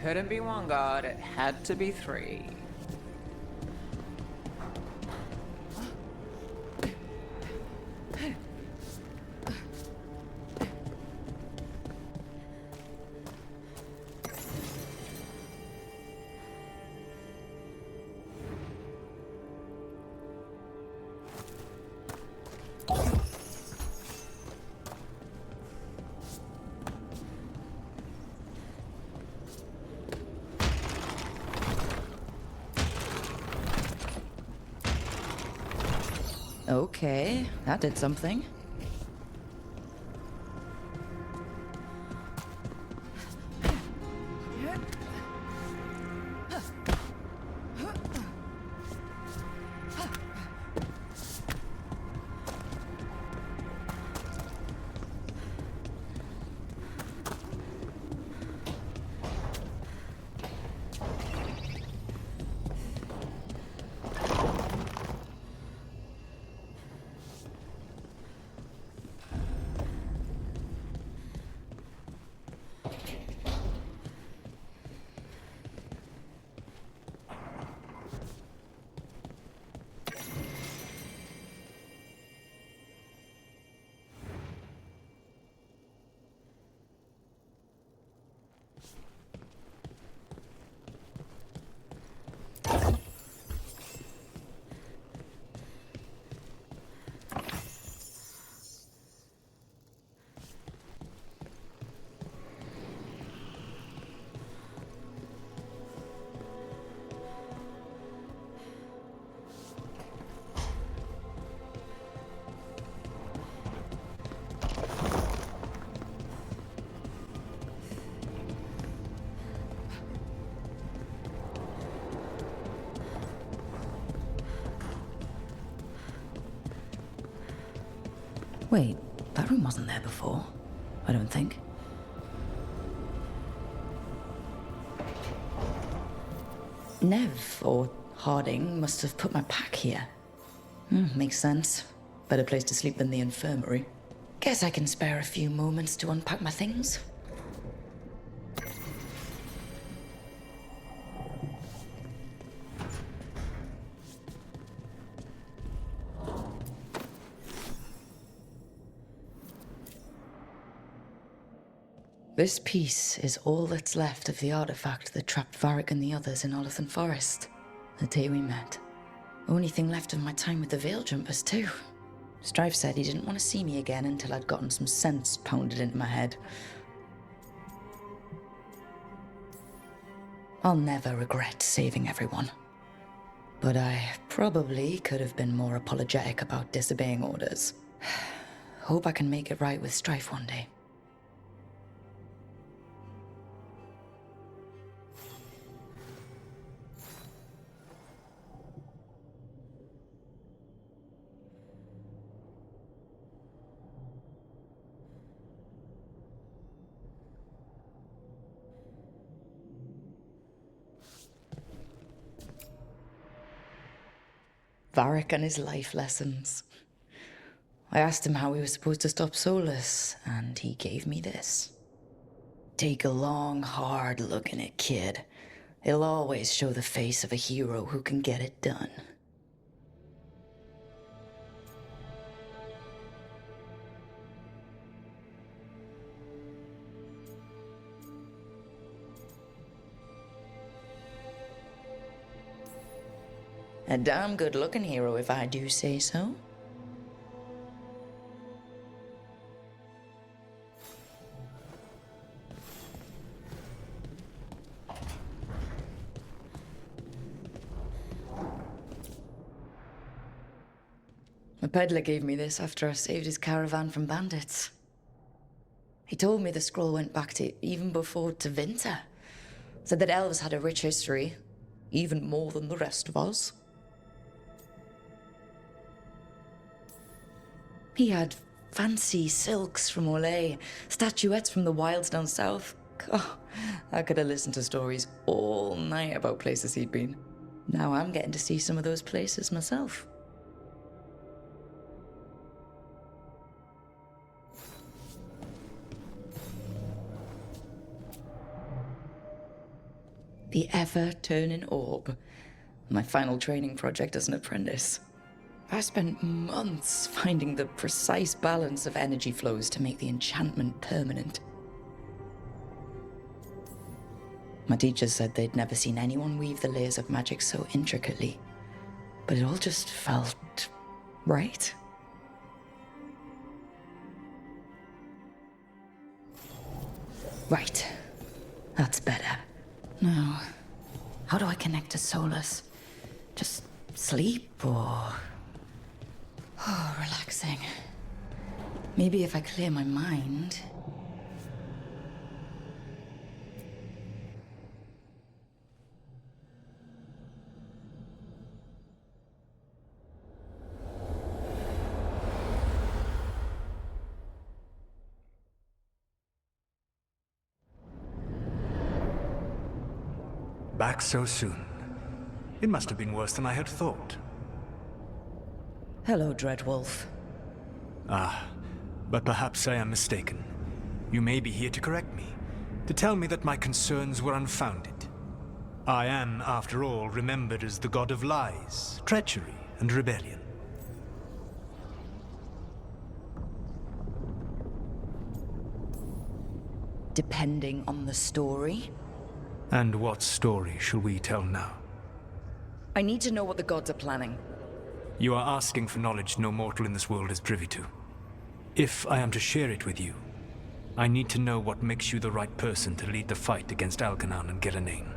couldn't be one god, it had to be three. Okay, that did something. Wait, that room wasn't there before. I don't think. Nev, or Harding, must have put my pack here. Makes sense. Better place to sleep than the infirmary. Guess I can spare a few moments to unpack my things. This piece is all that's left of the artifact that trapped Varric and the others in Olithan Forest, the day we met. Only thing left of my time with the Veil Jumpers, too. Strife said he didn't want to see me again until I'd gotten some sense pounded into my head. I'll never regret saving everyone. But I probably could have been more apologetic about disobeying orders. Hope I can make it right with Strife one day. Varric and his life lessons. I asked him how we were supposed to stop Solus, and he gave me this. Take a long, hard look in it, kid. It'll always show the face of a hero who can get it done. A damn good-looking hero, if I do say so. A peddler gave me this after I saved his caravan from bandits. He told me the scroll went back to even before Tevinter. Said that elves had a rich history, even more than the rest of us. He had fancy silks from Olay, statuettes from the wilds down south. Oh, I could have listened to stories all night about places he'd been. Now I'm getting to see some of those places myself. The ever-turning orb. My final training project as an apprentice. I spent months finding the precise balance of energy flows to make the enchantment permanent. My teachers said they'd never seen anyone weave the layers of magic so intricately, but it all just felt right. Right. That's better. Now, how do I connect to Solus? Just sleep or... Oh, relaxing. Maybe if I clear my mind... Back so soon. It must have been worse than I had thought. Hello, Dreadwolf. But perhaps I am mistaken. You may be here to correct me, to tell me that my concerns were unfounded. I am, after all, remembered as the god of lies, treachery, and rebellion. Depending on the story. And what story shall we tell now? I need to know what the gods are planning. You are asking for knowledge no mortal in this world is privy to. If I am to share it with you, I need to know what makes you the right person to lead the fight against Algernon and Gillenane.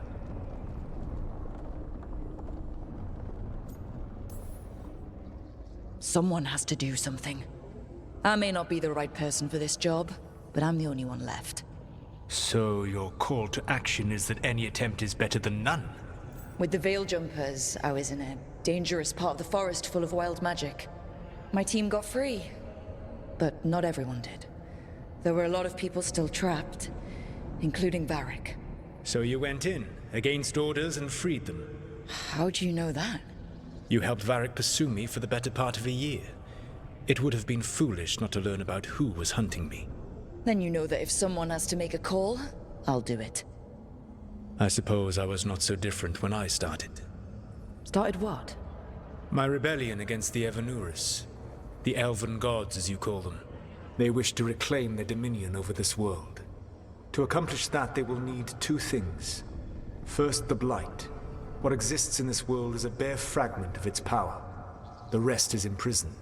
Someone has to do something. I may not be the right person for this job, but I'm the only one left. So your call to action is that any attempt is better than none? With the Veil Jumpers, I was in a dangerous part of the forest full of wild magic. My team got free, but not everyone did. There were a lot of people still trapped, including Varric. So you went in, against orders, and freed them? How do you know that? You helped Varric pursue me for the better part of a year. It would have been foolish not to learn about who was hunting me. Then you know that if someone has to make a call, I'll do it. I suppose I was not so different when I started. Started what? My rebellion against the Evanuris. The Elven gods, as you call them. They wish to reclaim their dominion over this world. To accomplish that, they will need two things. First, the Blight. What exists in this world is a bare fragment of its power. The rest is imprisoned,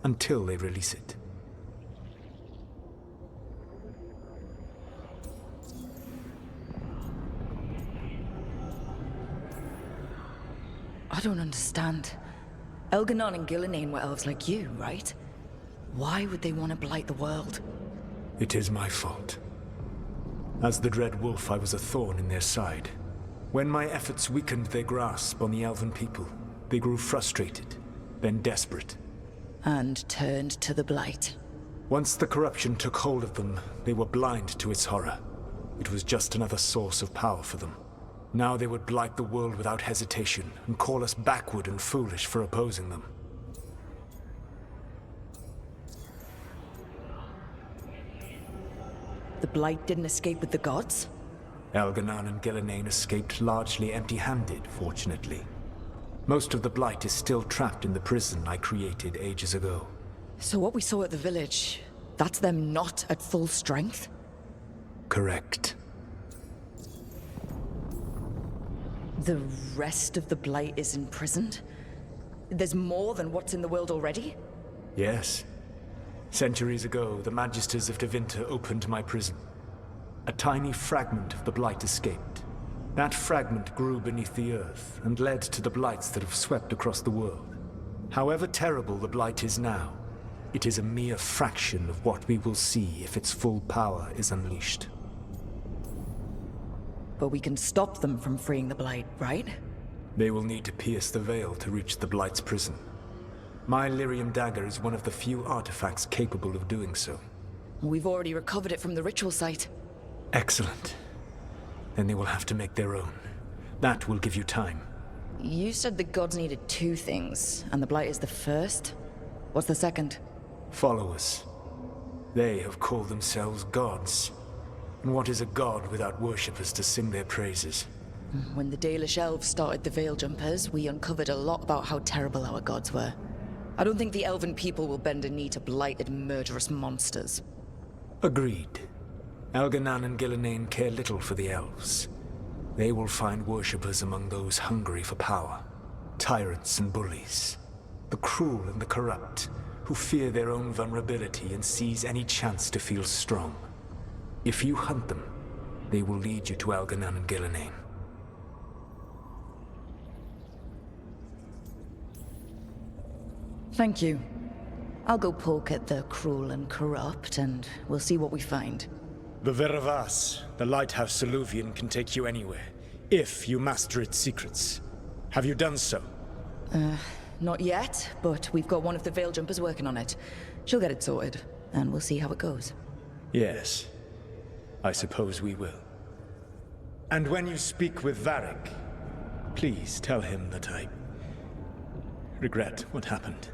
until they release it. I don't understand. Elgernon and Gillenane were elves like you, right? Why would they want to blight the world? It is my fault. As the Dread Wolf, I was a thorn in their side. When my efforts weakened their grasp on the Elven people, they grew frustrated, then desperate. And turned to the blight. Once the corruption took hold of them, they were blind to its horror. It was just another source of power for them. Now they would blight the world without hesitation, and call us backward and foolish for opposing them. The blight didn't escape with the gods? Elgernon and Gillenane escaped largely empty-handed, fortunately. Most of the blight is still trapped in the prison I created ages ago. So what we saw at the village, that's them not at full strength? Correct. The rest of the blight is imprisoned? There's more than what's in the world already? Yes. Centuries ago, the Magisters of Tevinter opened my prison. A tiny fragment of the blight escaped. That fragment grew beneath the earth and led to the blights that have swept across the world. However terrible the blight is now, it is a mere fraction of what we will see if its full power is unleashed. But we can stop them from freeing the blight, right? They will need to pierce the veil to reach the blight's prison. My Lyrium dagger is one of the few artifacts capable of doing so. We've already recovered it from the ritual site. Excellent. Then they will have to make their own. That will give you time. You said the gods needed two things, and the blight is the first? What's the second? Followers. They have called themselves gods. And what is a god without worshippers to sing their praises? When the Dalish elves started the Veil Jumpers, we uncovered a lot about how terrible our gods were. I don't think the elven people will bend a knee to blighted, murderous monsters. Agreed. Elganan and Gillenane care little for the elves. They will find worshippers among those hungry for power. Tyrants and bullies. The cruel and the corrupt, who fear their own vulnerability and seize any chance to feel strong. If you hunt them, they will lead you to Elganan and Gillenane. Thank you. I'll go poke at the cruel and corrupt, and we'll see what we find. The Veravas, the lighthouse Soluvian, can take you anywhere, if you master its secrets. Have you done so? Not yet, but we've got one of the Veil Jumpers working on it. She'll get it sorted, and we'll see how it goes. Yes. I suppose we will. And when you speak with Varric, please tell him that I regret what happened.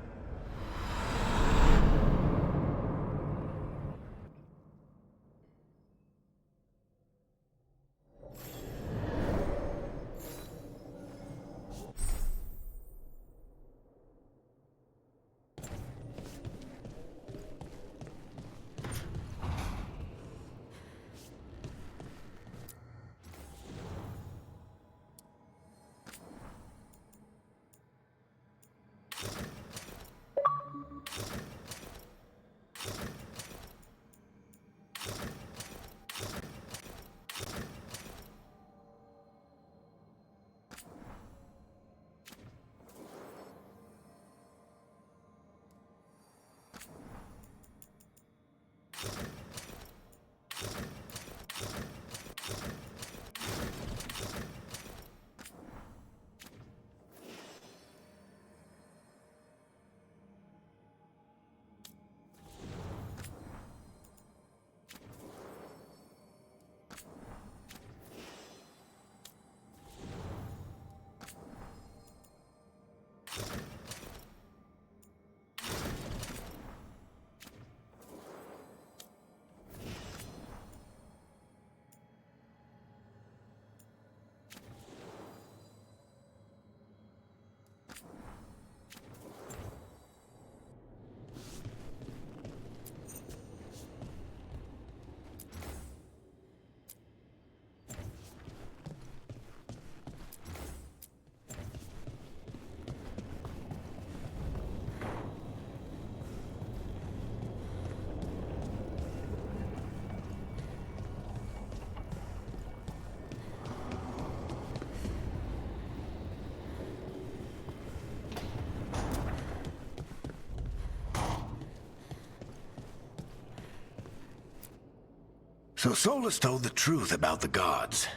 So Solus told the truth about the gods.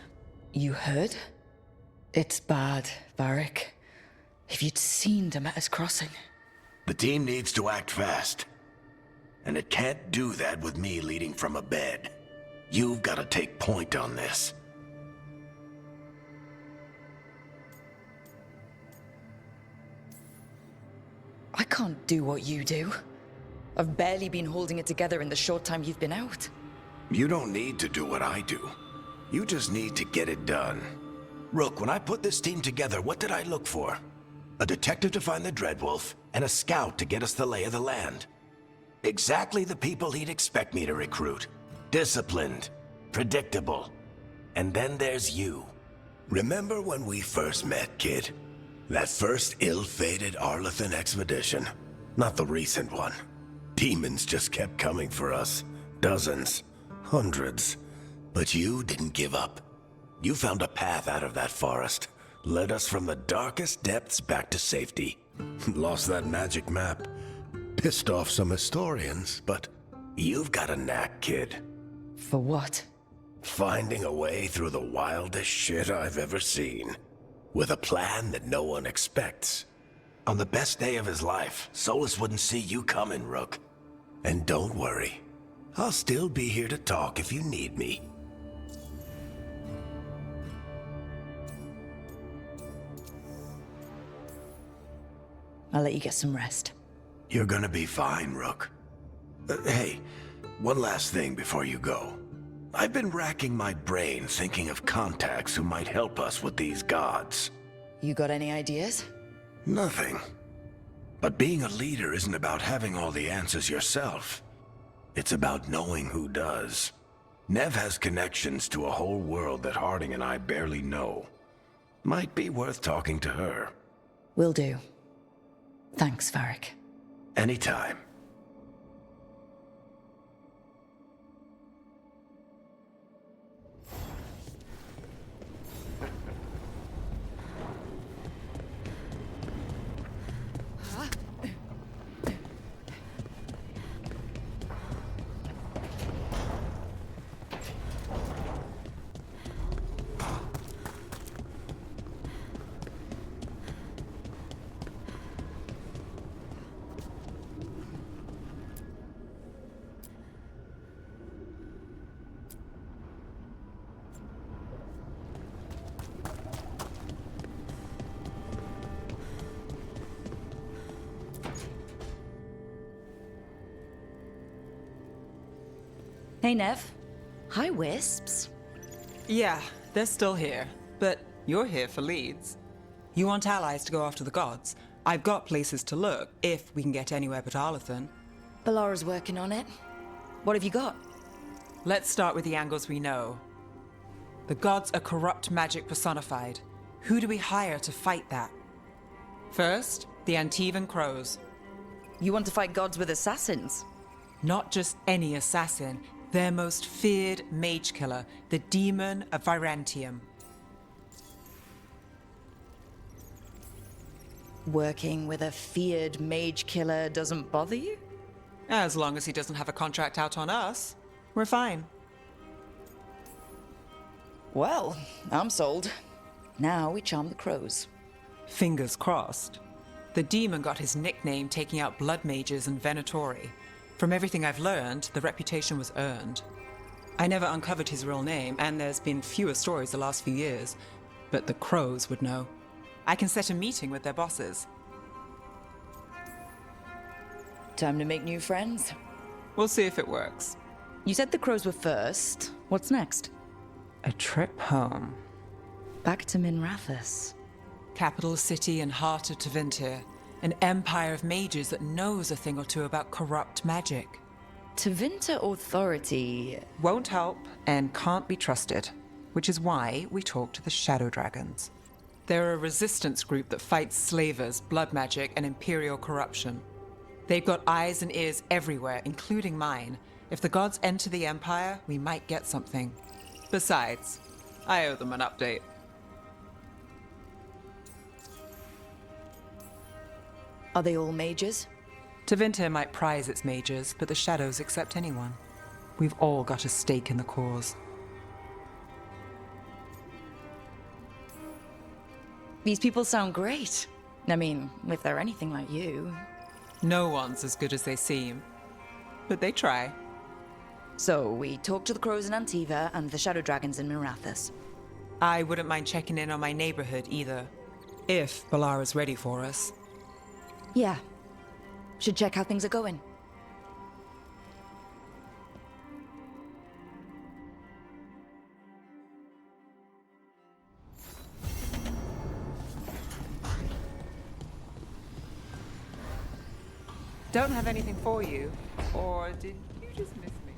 You heard? It's bad, Varric. If you'd seen Demeter's crossing. The team needs to act fast. And it can't do that with me leading from a bed. You've got to take point on this. I can't do what you do. I've barely been holding it together in the short time you've been out. You don't need to do what I do. You just need to get it done. Rook, when I put this team together, what did I look for? A detective to find the Dreadwolf, and a scout to get us the lay of the land. Exactly the people he'd expect me to recruit. Disciplined, predictable. And then there's you. Remember when we first met, kid? That first ill-fated Arlathan expedition. Not the recent one. Demons just kept coming for us. Dozens. Hundreds. But you didn't give up. You found a path out of that forest. Led us from the darkest depths back to safety. Lost that magic map. Pissed off some historians, but you've got a knack, kid. For what? Finding a way through the wildest shit I've ever seen. With a plan that no one expects. On the best day of his life, Solus wouldn't see you coming, Rook. And don't worry. I'll still be here to talk if you need me. I'll let you get some rest. You're gonna be fine, Rook. Hey, one last thing before you go. I've been racking my brain thinking of contacts who might help us with these gods. You got any ideas? Nothing. But being a leader isn't about having all the answers yourself. It's about knowing who does. Nev has connections to a whole world that Harding and I barely know. Might be worth talking to her. Will do. Thanks, Varric. Anytime. Hey, Nev. Hi, Wisps. Yeah, they're still here. But you're here for leads. You want allies to go after the gods? I've got places to look, if we can get anywhere but Arlathan. Balara's working on it. What have you got? Let's start with the angles we know. The gods are corrupt magic personified. Who do we hire to fight that? First, the Antivan Crows. You want to fight gods with assassins? Not just any assassin, their most feared mage killer, the Demon of Virantium. Working with a feared mage killer doesn't bother you? As long as he doesn't have a contract out on us, we're fine. Well, I'm sold. Now we charm the crows. Fingers crossed. The demon got his nickname taking out blood mages and Venatori. From everything I've learned, the reputation was earned. I never uncovered his real name, and there's been fewer stories the last few years, but the crows would know. I can set a meeting with their bosses. Time to make new friends. We'll see if it works. You said the crows were first. What's next? A trip home. Back to Minrathous. Capital city and heart of Tevinter. An empire of mages that knows a thing or two about corrupt magic. Tevinter authority. Won't help and can't be trusted, which is why we talk to the Shadow Dragons. They're a resistance group that fights slavers, blood magic, and imperial corruption. They've got eyes and ears everywhere, including mine. If the gods enter the empire, we might get something. Besides, I owe them an update. Are they all mages? Tevinter might prize its mages, but the Shadows accept anyone. We've all got a stake in the cause. These people sound great. I mean, if they're anything like you. No one's as good as they seem, but they try. So, we talk to the crows in Antiva and the Shadow Dragons in Minrathous. I wouldn't mind checking in on my neighborhood either, if Balara's ready for us. Yeah. Should check how things are going. Don't have anything for you, or did you just miss me?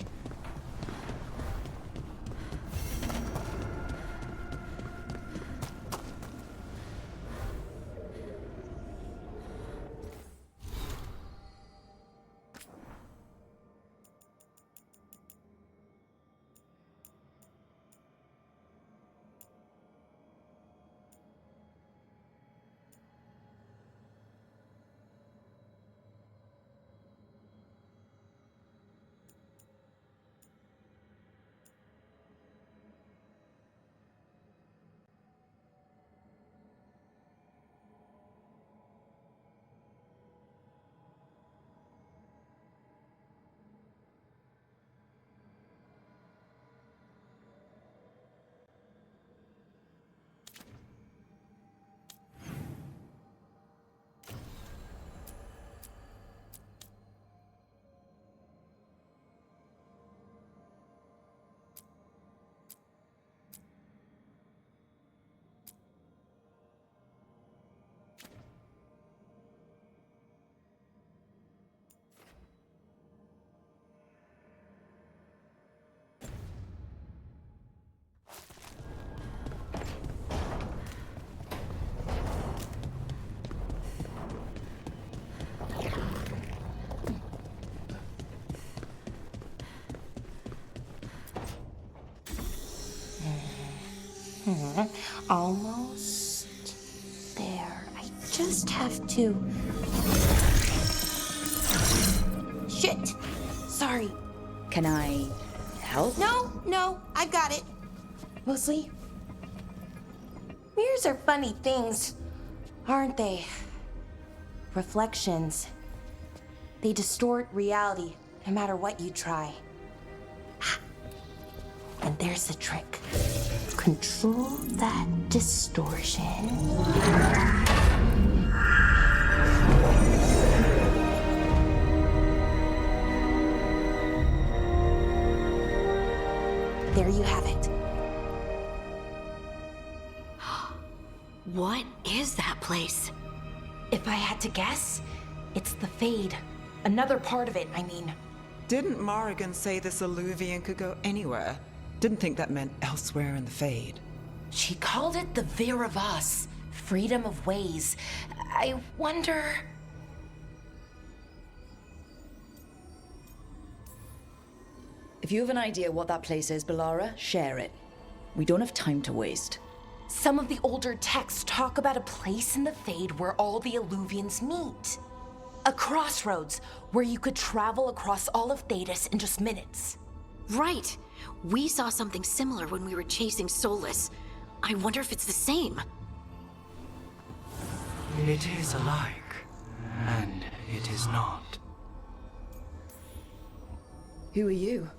Almost there. I just have to... Shit! Sorry. Can I help? No, I've got it. Mostly, mirrors are funny things, aren't they? Reflections. They distort reality, no matter what you try. And there's the trick. Control that distortion. There you have it. What is that place? If I had to guess, it's the Fade. Another part of it, I mean. Didn't Morrigan say this Illuvian could go anywhere? Didn't think that meant elsewhere in the Fade. She called it the Vir of Us, freedom of ways. I wonder... If you have an idea what that place is, Bellara, share it. We don't have time to waste. Some of the older texts talk about a place in the Fade where all the Illuvians meet. A crossroads where you could travel across all of Thedas in just minutes. Right. We saw something similar when we were chasing Solus. I wonder if it's the same. It is alike, and it is not. Who are you?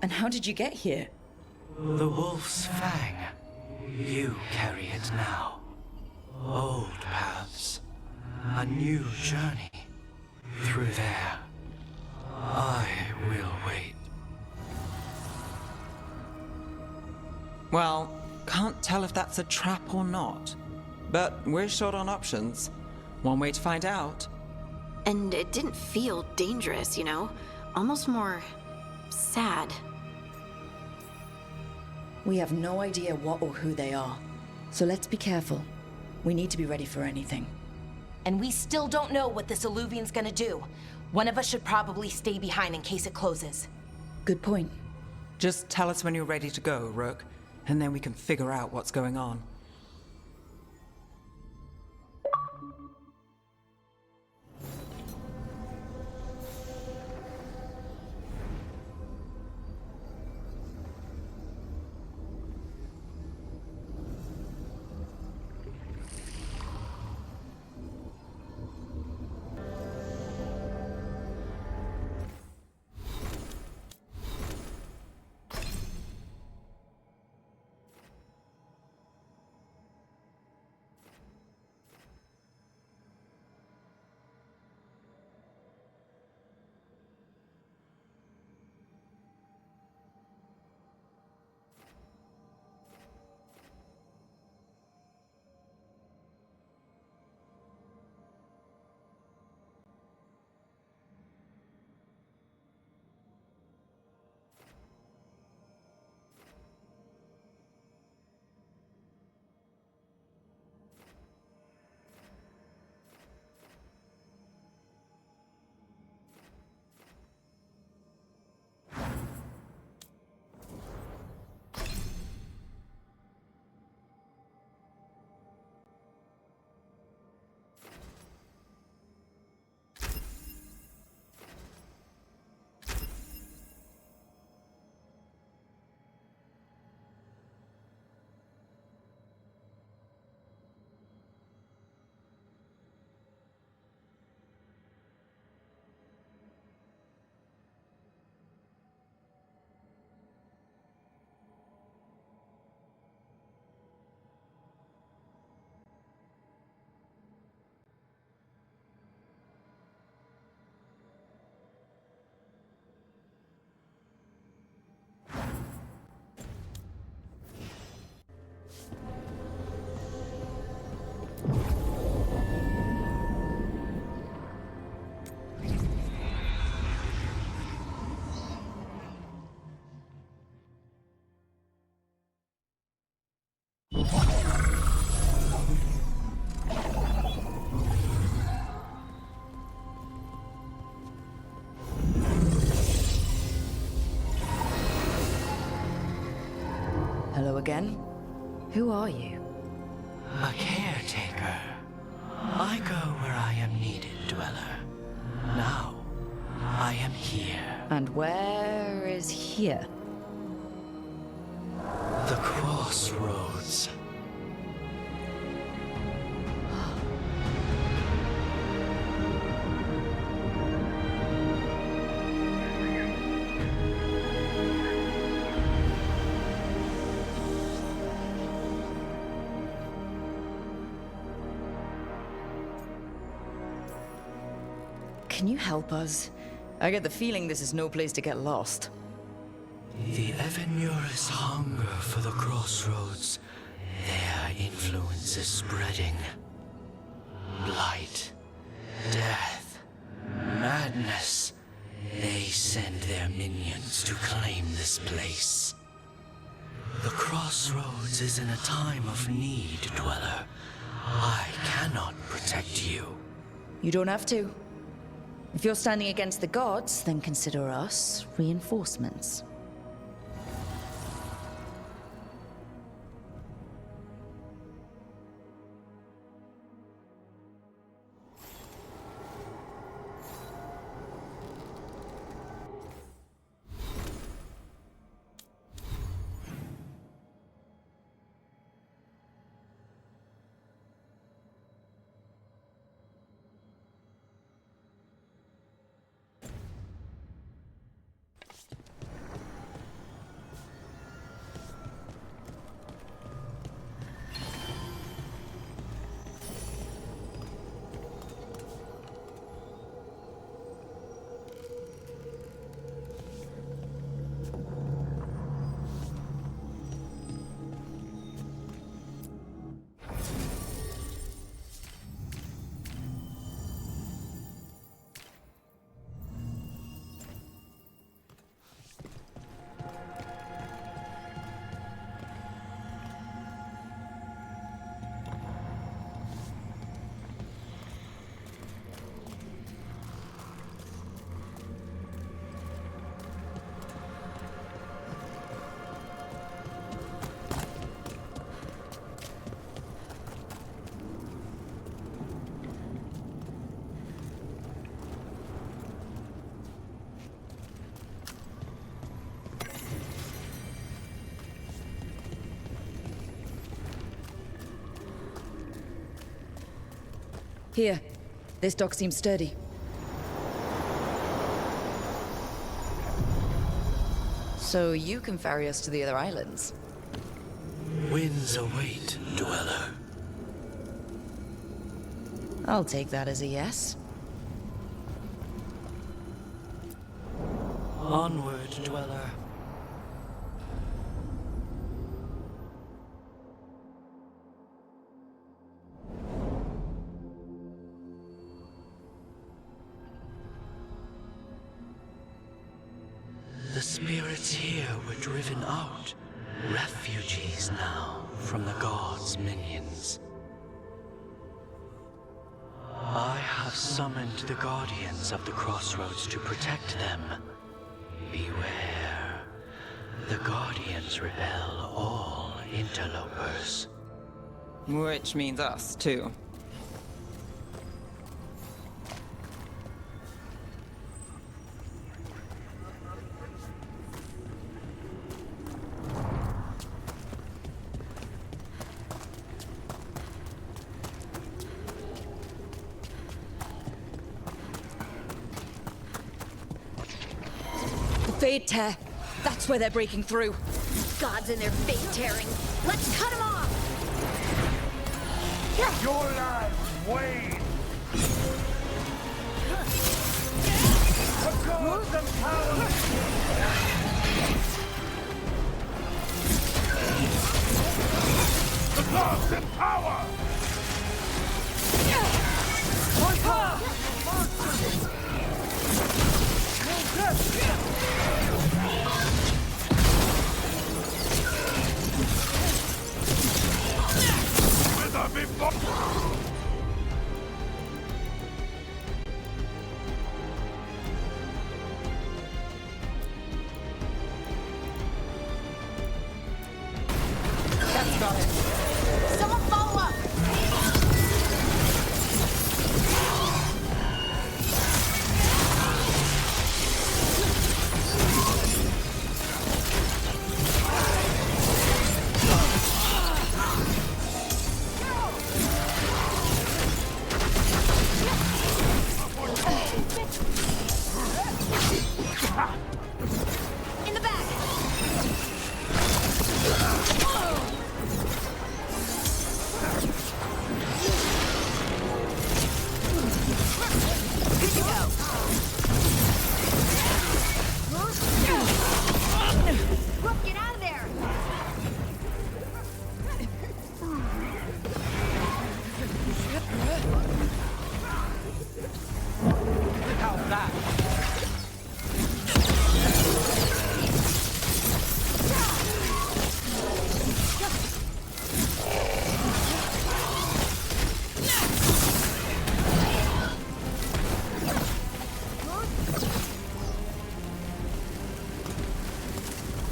And how did you get here? The Wolf's Fang. You carry it now. Old paths. A new journey. Through there. I will wait. Well, can't tell if that's a trap or not. But we're short on options. One way to find out. And it didn't feel dangerous, you know? Almost more... sad. We have no idea what or who they are. So let's be careful. We need to be ready for anything. And we still don't know what this Illuvian's gonna do. One of us should probably stay behind in case it closes. Good point. Just tell us when you're ready to go, Rook, and then we can figure out what's going on. Hello again. Who are you? A caretaker. I go where I am needed, Dweller. Now, I am here. And where is here? The crossroads. Can you help us? I get the feeling this is no place to get lost. The Evanurus hunger for the crossroads. Their influence is spreading. Blight, death, madness. They send their minions to claim this place. The crossroads is in a time of need, Dweller. I cannot protect you. You don't have to. If you're standing against the gods, then consider us reinforcements. Here. This dock seems sturdy. So you can ferry us to the other islands? Winds await, Dweller. I'll take that as a yes. Onward, Dweller. The spirits here were driven out. Refugees now from the gods' minions. I have summoned the guardians of the crossroads to protect them. Beware. The guardians repel all interlopers. Which means us, too. Fade tear. That's where they're breaking through. Gods and their fate tearing. Let's cut them off! Your lives wane! The gods and power! The gods and power!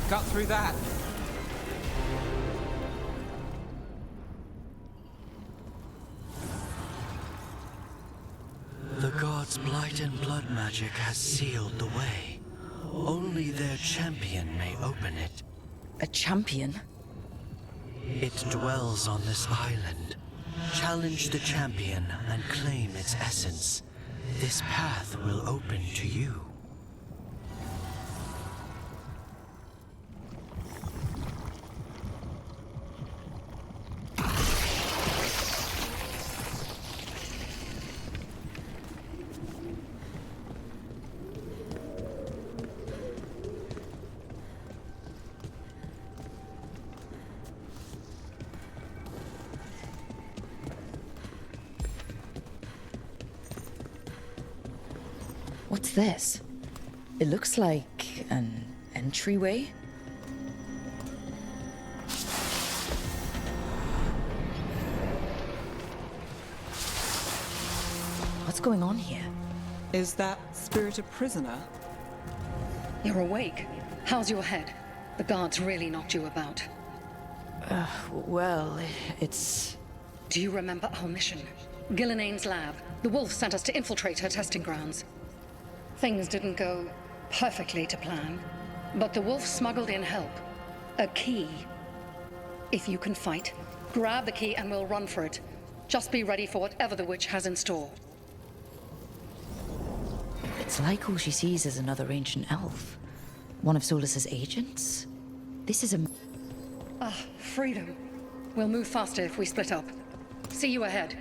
got through that. The gods' blight and blood magic has sealed the way. Only their champion may open it. A champion? It dwells on this island. Challenge the champion and claim its essence. This path will open to you. What's this? It looks like an entryway. What's going on here? Is that spirit a prisoner? You're awake. How's your head? The guards really knocked you about. Well, it's... Do you remember our mission? Gillinane's lab. The wolf sent us to infiltrate her testing grounds. Things didn't go perfectly to plan, but the wolf smuggled in help. A key. If you can fight, grab the key and we'll run for it. Just be ready for whatever the witch has in store. It's like all she sees is another ancient elf. One of Solus's agents? This is a... Freedom. We'll move faster if we split up. See you ahead.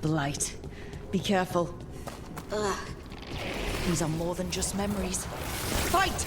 Blight. Be careful. Ugh. These are more than just memories. Fight!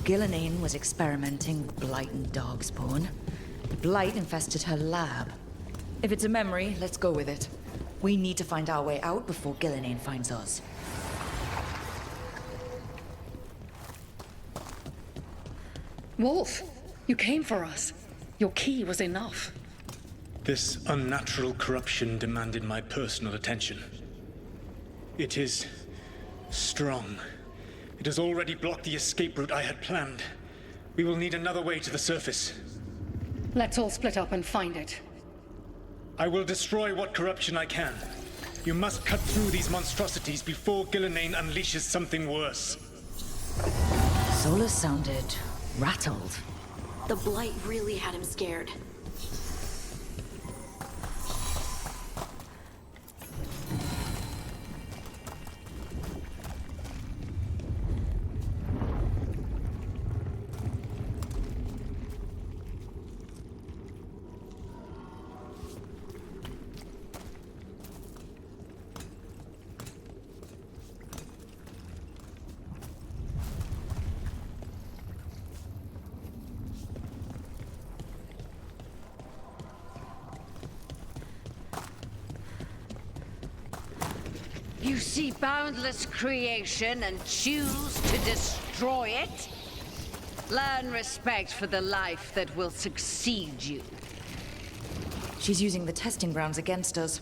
Gillenane was experimenting with blight and darkspawn. The blight infested her lab. If it's a memory, let's go with it. We need to find our way out before Gillenane finds us. Wolf, you came for us. Your key was enough. This unnatural corruption demanded my personal attention. It is strong. It has already blocked the escape route I had planned. We will need another way to the surface. Let's all split up and find it. I will destroy what corruption I can. You must cut through these monstrosities before Gillenane unleashes something worse. Solus sounded rattled. The blight really had him scared. You see boundless creation and choose to destroy it? Learn respect for the life that will succeed you. She's using the testing grounds against us.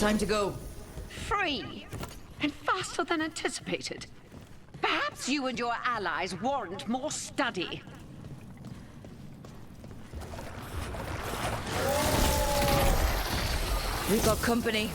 Time to go. Free! And faster than anticipated. Perhaps you and your allies warrant more study. We've got company.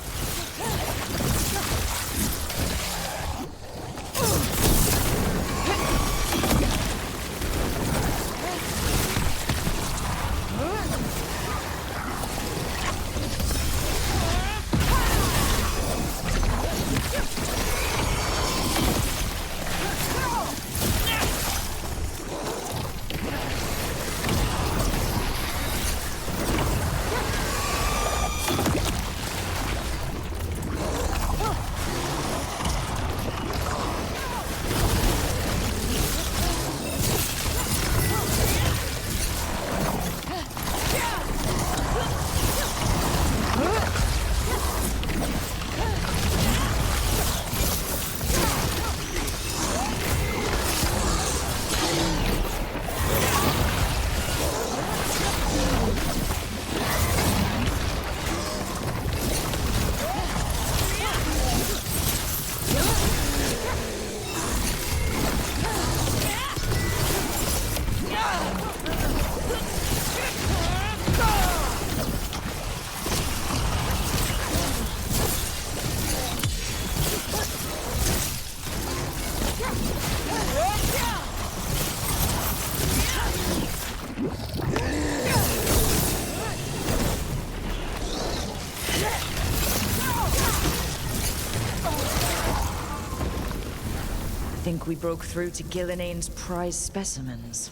think we broke through to Gillinane's prize specimens.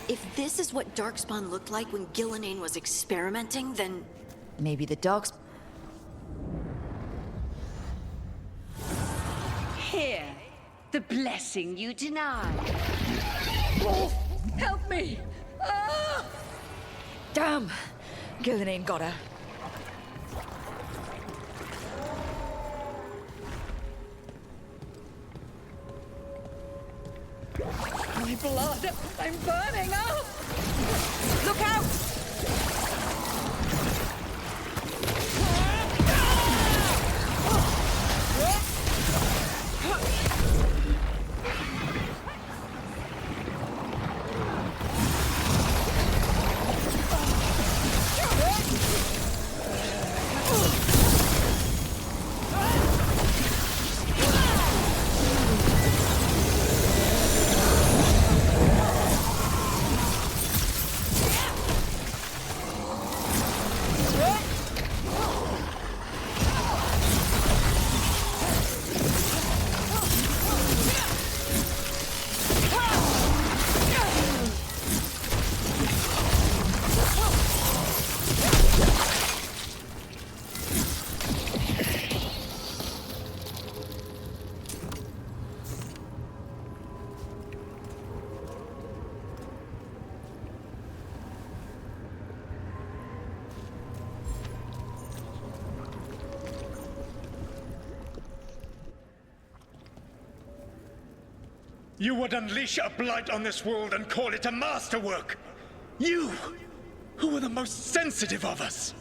If this is what Darkspawn looked like when Gillinane was experimenting, then... Maybe the dogs... Here, the blessing you denied. Wolf, help me! Ah! Damn! Gillinane got her. My blood! I'm burning! Oh! Look out! You would unleash a blight on this world and call it a masterwork! You, who were the most sensitive of us!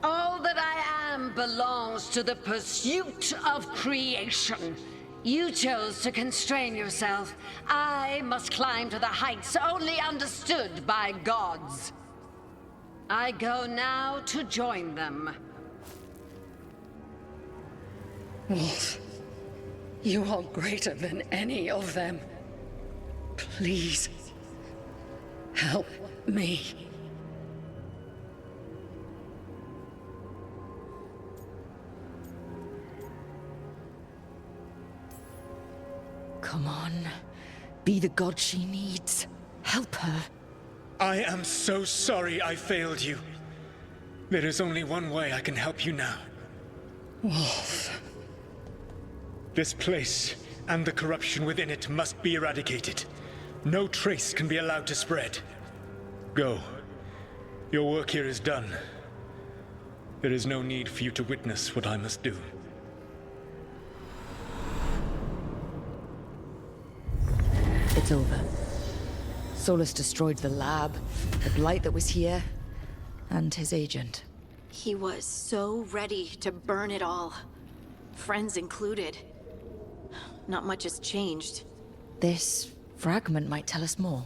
All that I am belongs to the pursuit of creation. You chose to constrain yourself. I must climb to the heights only understood by gods. I go now to join them. Wolf, you are greater than any of them. Please, help me. Come on. Be the god she needs. Help her. I am so sorry I failed you. There is only one way I can help you now. Wolf. This place and the corruption within it must be eradicated. No trace can be allowed to spread. Go. Your work here is done. There is no need for you to witness what I must do. It's over. Solus destroyed the lab, the blight that was here, and his agent. He was so ready to burn it all. Friends included. Not much has changed. This fragment might tell us more.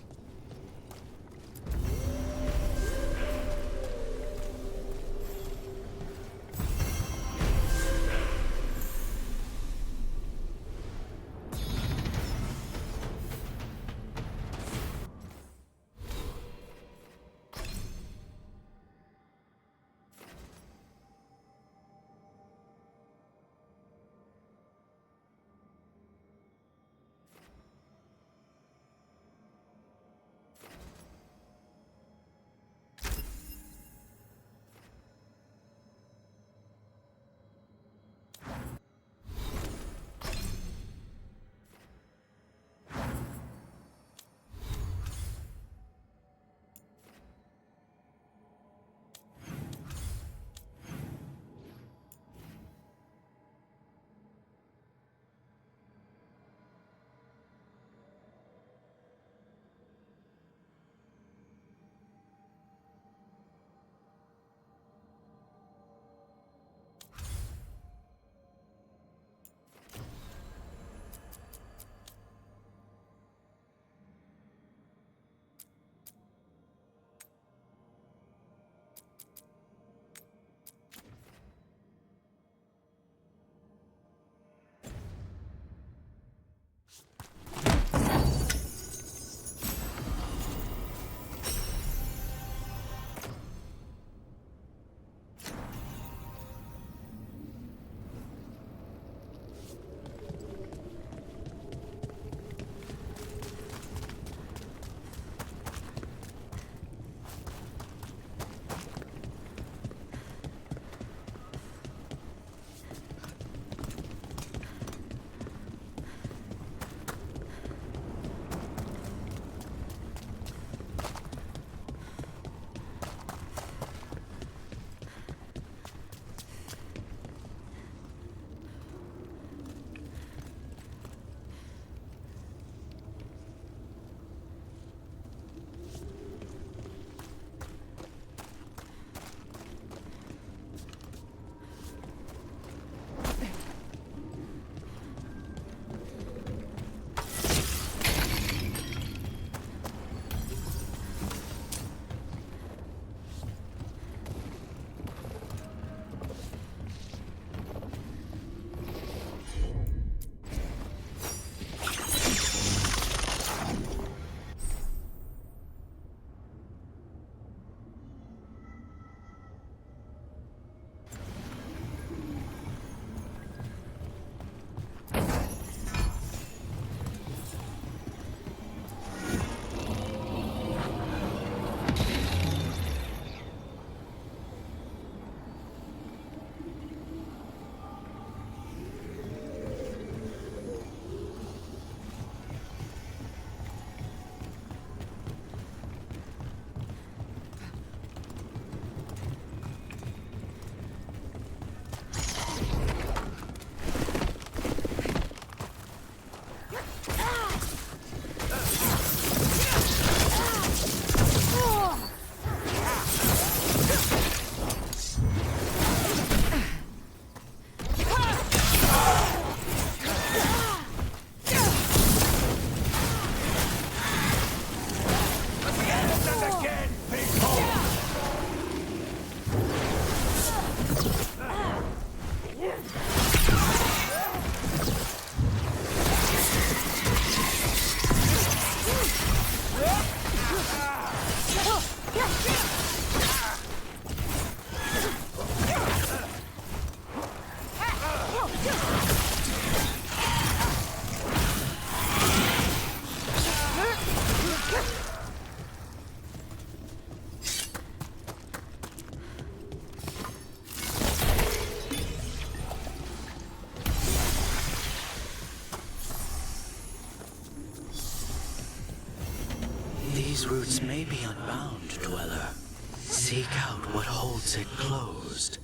These roots may be unbound, Dweller. Seek out what holds it closed.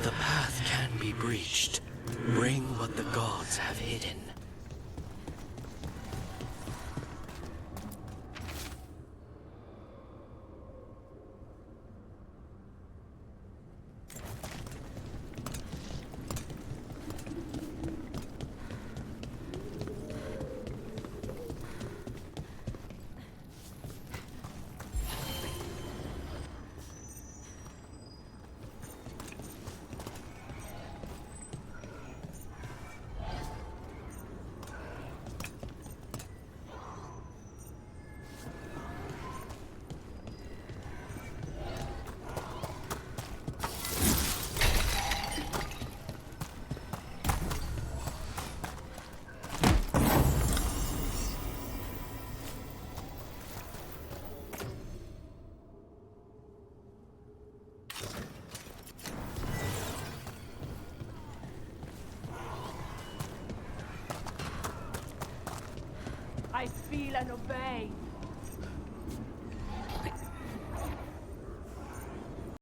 The path can be breached. Bring what the gods have hidden. I feel and obey.